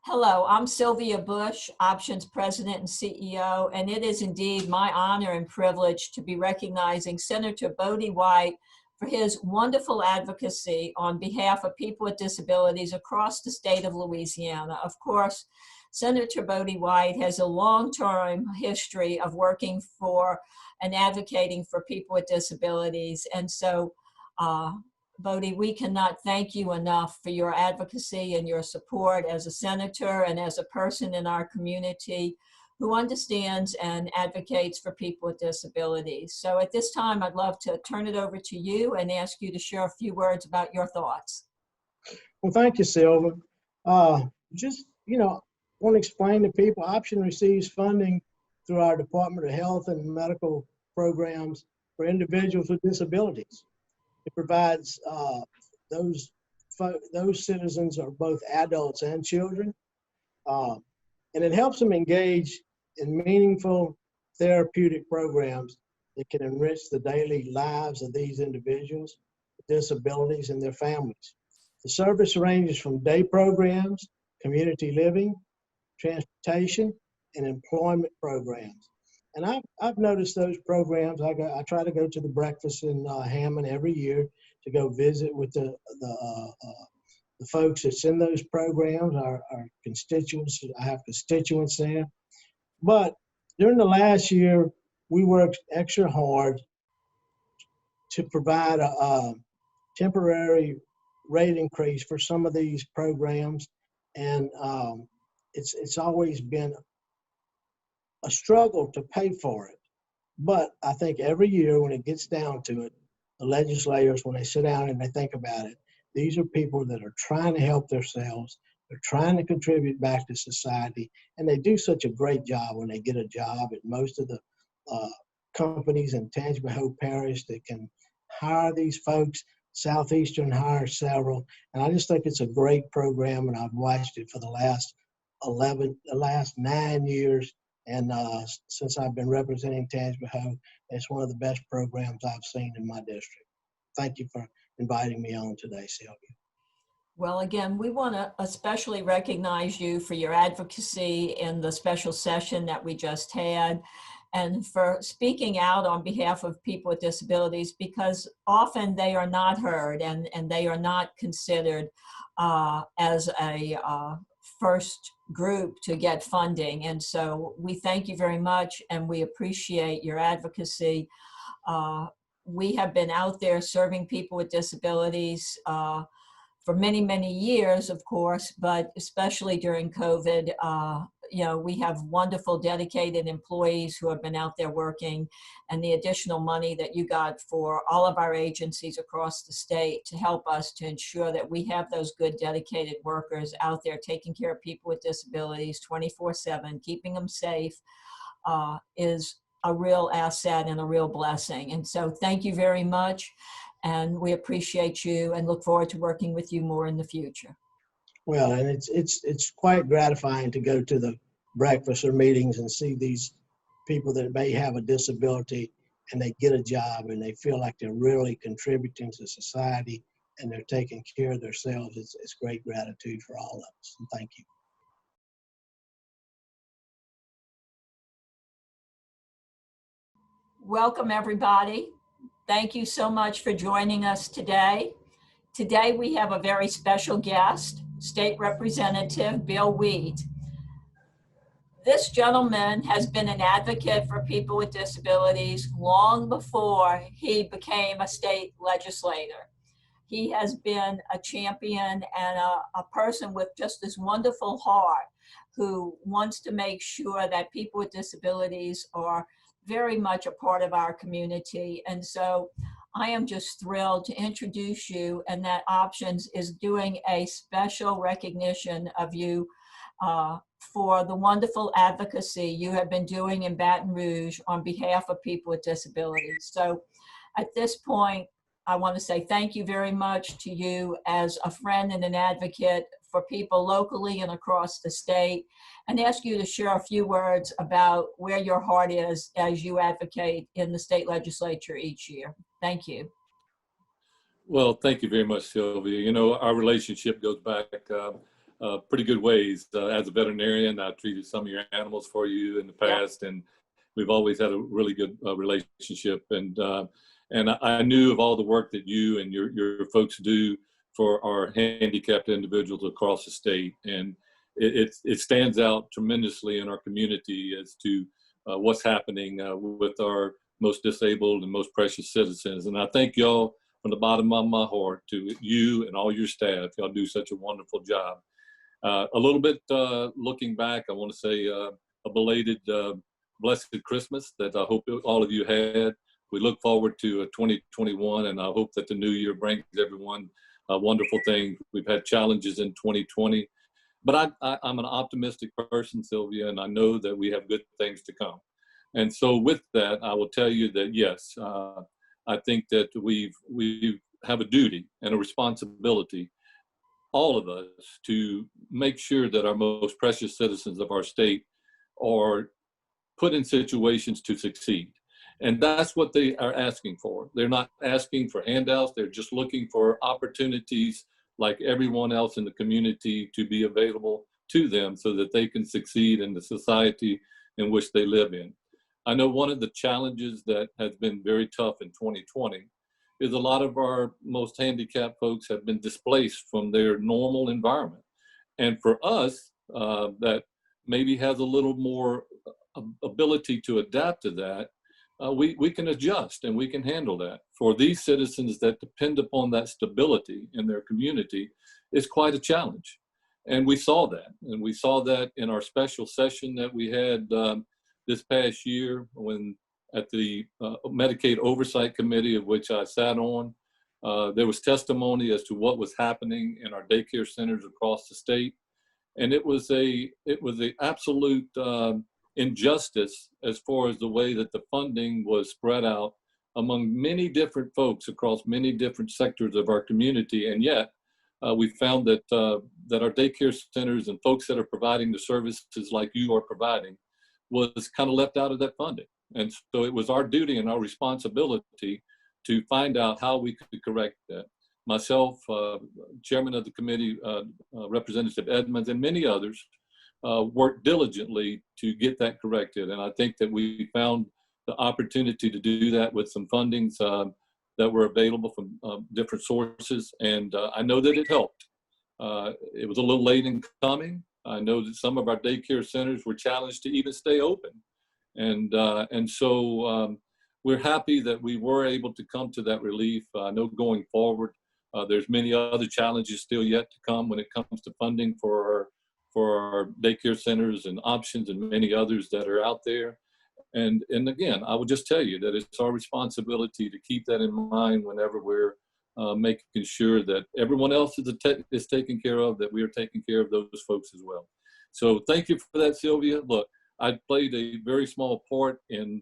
Hello, I'm Sylvia Bush, Options President and CEO, and it is indeed my honor and privilege to be recognizing Senator Bodi White for his wonderful advocacy on behalf of people with disabilities across the state of Louisiana. Of course, Senator Bodi White has a long-term history of working for and advocating for people with disabilities, and so Bodi, we cannot thank you enough for your advocacy and your support as a senator and as a person in our community who understands and advocates for people with disabilities. So at this time, I'd love to turn it over to you and ask you to share a few words about your thoughts. Well, thank you, Sylvia. Just, want to explain to people, Option receives funding through our Department of Health and Medical programs for individuals with disabilities. It provides those citizens are both adults and children, and it helps them engage in meaningful therapeutic programs that can enrich the daily lives of these individuals with disabilities and their families. The service ranges from day programs, community living, transportation, and employment programs. And I've noticed those programs. I try to go to the breakfast in Hammond every year to go visit with the folks that's in those programs, our constituents. I have constituents there. But during the last year, we worked extra hard to provide a temporary rate increase for some of these programs, and it's always been a struggle to pay for it. But I think every year when it gets down to it, the legislators, when they sit down and they think about it, these are people that are trying to help themselves. They're trying to contribute back to society, and they do such a great job when they get a job at most of the companies in Tangipahoa Hope Parish that can hire these folks. Southeastern hires several, and I just think it's a great program, and I've watched it for the last 9 years. And since I've been representing Tangipahoa, it's one of the best programs I've seen in my district. Thank you for inviting me on today, Sylvia. Well, again, we want to especially recognize you for your advocacy in the special session that we just had, and for speaking out on behalf of people with disabilities, because often they are not heard and they are not considered as a first group to get funding. And so we thank you very much, and we appreciate your advocacy. We have been out there serving people with disabilities for many, many years, of course, but especially during COVID, we have wonderful dedicated employees who have been out there working, and the additional money that you got for all of our agencies across the state to help us to ensure that we have those good dedicated workers out there taking care of people with disabilities 24/7, keeping them safe, is a real asset and a real blessing. And so thank you very much. And we appreciate you and look forward to working with you more in the future. Well, and it's quite gratifying to go to the breakfast or meetings and see these people that may have a disability and they get a job and they feel like they're really contributing to society and they're taking care of themselves. It's great gratitude for all of us. And thank you. Welcome, everybody. Thank you so much for joining us today. Today we have a very special guest, State Representative Bill Weed. This gentleman has been an advocate for people with disabilities long before he became a state legislator. He has been a champion and a person with just this wonderful heart who wants to make sure that people with disabilities are very much a part of our community. And so I am just thrilled to introduce you, and that Options is doing a special recognition of you for the wonderful advocacy you have been doing in Baton Rouge on behalf of people with disabilities. So at this point, I want to say thank you very much to you as a friend and an advocate for people locally and across the state, and ask you to share a few words about where your heart is as you advocate in the state legislature each year. Thank you. Well, thank you very much, Sylvia. You know, our relationship goes back pretty good ways. As a veterinarian, I treated some of your animals for you in the past, and we've always had a really good relationship. And I knew of all the work that you and your folks do for our handicapped individuals across the state, and it stands out tremendously in our community as to what's happening with our most disabled and most precious citizens. And I thank y'all from the bottom of my heart, to you and all your staff. Y'all do such a wonderful job. A little bit looking back, I want to say a belated blessed Christmas that I hope all of you had. We look forward to 2021, and I hope that the new year brings everyone wonderful things. We've had challenges in 2020, but I'm an optimistic person, Sylvia, and I know that we have good things to come. And so with that, I will tell you that, yes, I think that we have a duty and a responsibility, all of us, to make sure that our most precious citizens of our state are put in situations to succeed. And that's what they are asking for. They're not asking for handouts. They're just looking for opportunities like everyone else in the community to be available to them so that they can succeed in the society in which they live in. I know one of the challenges that has been very tough in 2020 is a lot of our most handicapped folks have been displaced from their normal environment. And for us, that maybe has a little more ability to adapt to that, we can adjust and we can handle that. For these citizens that depend upon that stability in their community, is quite a challenge. And we saw that. And we saw that in our special session that we had this past year, when at the Medicaid Oversight Committee, of which I sat on, there was testimony as to what was happening in our daycare centers across the state. And it was a absolute injustice as far as the way that the funding was spread out among many different folks across many different sectors of our community. And yet we found that that our daycare centers and folks that are providing the services like you are providing was kind of left out of that funding. And so it was our duty and our responsibility to find out how we could correct that. Myself, chairman of the committee, Representative Edmonds, and many others worked diligently to get that corrected. And I think that we found the opportunity to do that with some fundings that were available from different sources. And I know that it helped. It was a little late in coming. I know that some of our daycare centers were challenged to even stay open. And so we're happy that we were able to come to that relief. I know going forward, there's many other challenges still yet to come when it comes to funding for our daycare centers and options and many others that are out there. And again, I would just tell you that it's our responsibility to keep that in mind whenever we're making sure that everyone else is taken care of, that we are taking care of those folks as well. So thank you for that, Sylvia. Look, I played a very small part in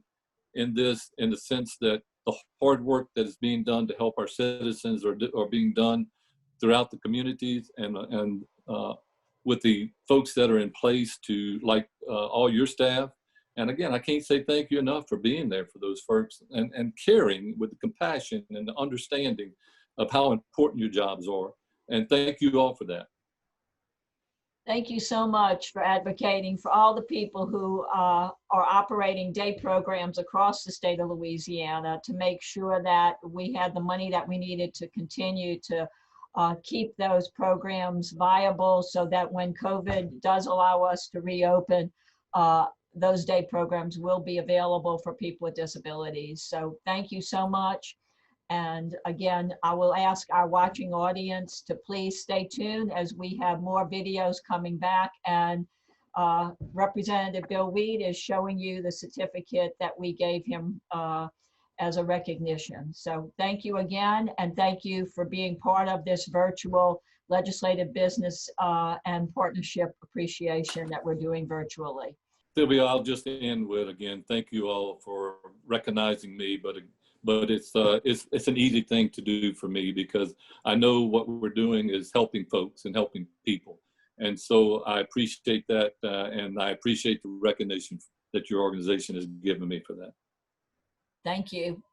this, in the sense that the hard work that is being done to help our citizens are being done throughout the communities, and with the folks that are in place to, like all your staff. And again, I can't say thank you enough for being there for those folks and caring with the compassion and the understanding of how important your jobs are. And thank you all for that. Thank you so much for advocating for all the people who are operating day programs across the state of Louisiana to make sure that we had the money that we needed to continue to keep those programs viable, so that when COVID does allow us to reopen, those day programs will be available for people with disabilities. So thank you so much. And again, I will ask our watching audience to please stay tuned as we have more videos coming back. And Representative Bill Weed is showing you the certificate that we gave him as a recognition. So thank you again, and thank you for being part of this virtual legislative business and partnership appreciation that we're doing virtually. Sylvia, I'll just end with, again, thank you all for recognizing me, but it's an easy thing to do for me, because I know what we're doing is helping folks and helping people. And so I appreciate that, and I appreciate the recognition that your organization has given me for that. Thank you.